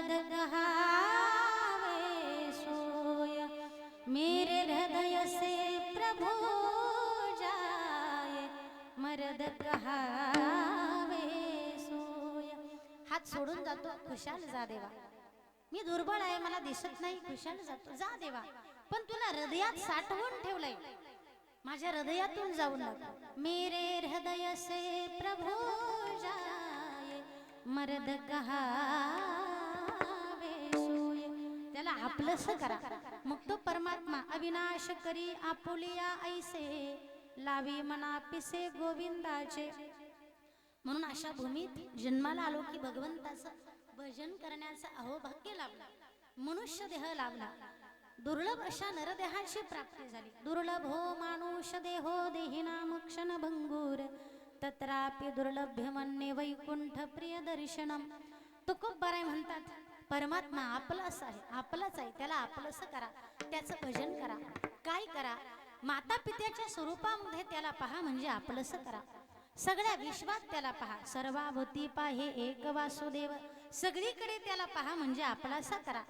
मरद कहावे सोय, मेरे हृदय से प्रभु जाए, मरद कहावे सोय. हात सोडून जातो, खुशाल जा देवा. मी दुर्बळ आहे, मला दिसत नाही, खुशाल जातो, जा देवा. पण तुला हृदयात साठवून ठेवलंय, माझ्या हृदयातून जाऊन लाग. मेरे हृदय से प्रभु जाए, मर्द कहावे सोय. त्याला आपलंस करा, मग तो परमात्मा अविनाश करी आपुलिया ऐसे, लावी मना पिसे गोविंदाचे. म्हणून अशा भूमीत जन्माला आलो की भगवंताचं भजन करण्याचा अहोभाग्य लाभला, मनुष्य देह लाभला. दुर्लभ अशा नरदेहाची प्राप्ती झाली. दुर्लभ हो मानुष देहो देहिना मोक्षण भंगूर, तत्रापि दुर्लभ्य मन्ये वैकुंठ प्रिय दर्शनम. तुकोबाराय म्हणतात, परमात्मा आपलाच आहे, आपलाच आहे, त्याला आपलंस करा, त्याचं भजन करा. काय करा? माता पित्याच्या स्वरूपामध्ये त्याला पहा, म्हणजे आपलंस करा. सगळ्या विश्वात त्याला पहा, सर्वाभूती पाहे एक वासुदेव. सगळीकडे त्याला पहा, म्हणजे आपलासा करा.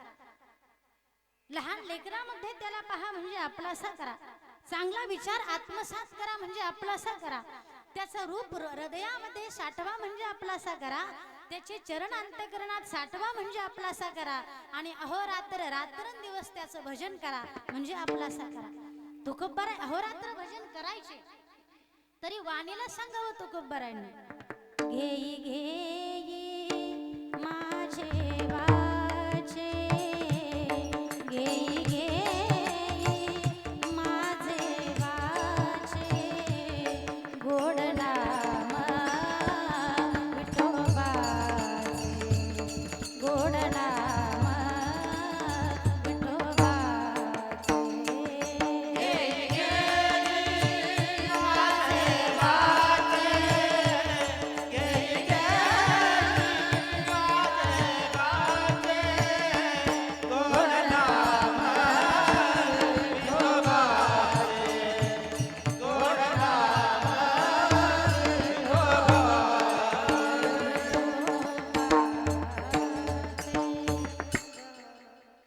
लहान लेकरामध्ये त्याला पहा, म्हणजे आपलासा करा. चांगला विचार आत्मसात करा, म्हणजे आपलासा करा. त्याचं रूप हृदयामध्ये साठवा, म्हणजे आपलासा करा. त्याचे चरण अंतःकरणात साठवा, म्हणजे आपलासा करा. आणि अहोरात्र रात्रंदिवस त्याचं भजन करा, म्हणजे आपलासा करा. तुकोबाराय अहोरात्र भजन करायचे, तरी वाणीला सांगावं तुकोबारायांनी, घेई घेई माझे वाचे, घेई घेई माझे वाचे, गोड नाम विठोबाचे, गोड नाम विठोबाचे.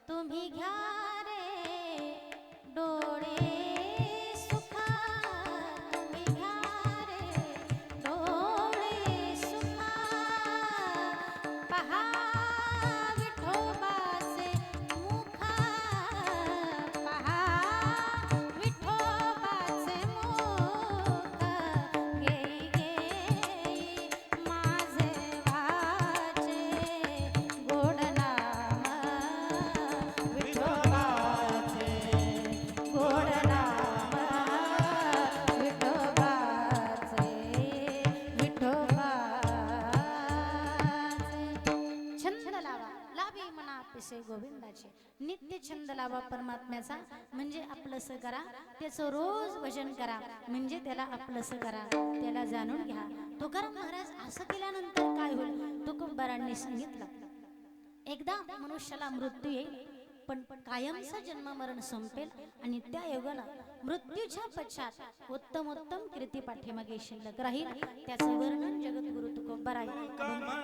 तुम्ही घ्या रे डोळे सुखा, तुम्ही घ्या रे डोळे सुखा, पहा विठोबाचे मुखा, पहा विठोबाचे मुख. घेई घेई माझे वाचे, गोड नाम विठोबाचे, गोड नाम विठोबाचे, विठोबाचे. छंद लावा, लावी मना पिसे गोविंदाचे. नित्य छंद लावा परमात्म्याचा, म्हणजे आपलंसं करा. त्याचं रोज भजन करा, म्हणजे त्याला आपलंसं करा, त्याला जाणून घ्या. तुकाराम महाराज असं केल्यानंतर काय होईल? तुकोबारांनी सांगितलं, एकदा मनुष्याला मृत्यू येईल, पण कायमचा जन्म मरण संपेल, आणि त्या योगानं मृत्यूच्या पश्चात उत्तम उत्तम कीर्ती पाठीमागे शिल्लक राहील. त्याचं वर्णन जगद्गुरु तुकोबाराय आवाज वाढवा.